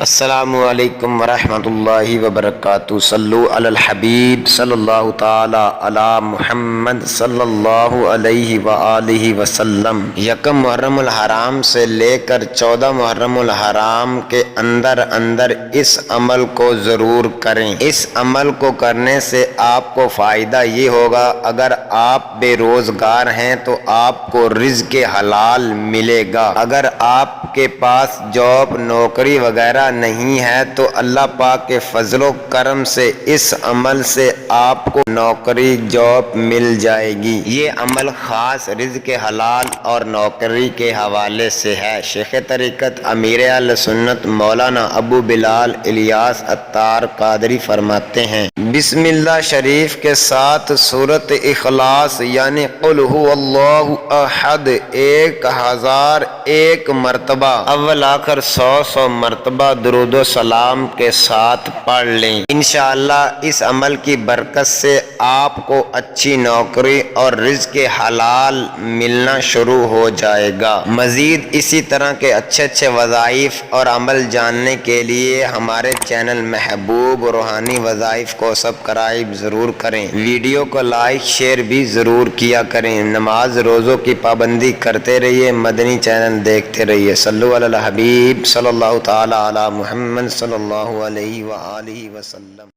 السلام علیکم ورحمۃ اللہ وبرکاتہ۔ صلو علی الحبیب صلی اللہ تعالی علی محمد صلی اللہ علیہ وآلہ وسلم۔ یکم محرم الحرام سے لے کر 14 محرم الحرام کے اندر اس عمل کو ضرور کریں۔ اس عمل کو کرنے سے آپ کو فائدہ یہ ہوگا، اگر آپ بے روزگار ہیں تو آپ کو رزق حلال ملے گا۔ اگر آپ کے پاس جاب نوکری وغیرہ نہیں ہے تو اللہ پاک کے فضل و کرم سے اس عمل سے آپ کو نوکری جاب مل جائے گی۔ یہ عمل خاص رزق حلال اور نوکری کے حوالے سے ہے۔ شیخ طریقت امیر اہل سنت مولانا ابو بلال الیاس عطار قادری فرماتے ہیں، بسم اللہ شریف کے ساتھ سورۃ اخلاص یعنی قل هو اللہ احد 1001 مرتبہ اول آخر 100 مرتبہ درود و سلام کے ساتھ پڑھ لیں۔ انشاءاللہ اس عمل کی برکت سے آپ کو اچھی نوکری اور رزق حلال ملنا شروع ہو جائے گا۔ مزید اسی طرح کے اچھے وظائف اور عمل جاننے کے لیے ہمارے چینل محبوب روحانی وظائف کو سبسکرائب ضرور کریں، ویڈیو کو لائک شیئر بھی ضرور کیا کریں، نماز روزوں کی پابندی کرتے رہیے، مدنی چینل دیکھتے رہیے۔ صلو علی الحبیب صلی اللہ تعالی علی محمد صلی اللہ علیہ وآلہ وسلم۔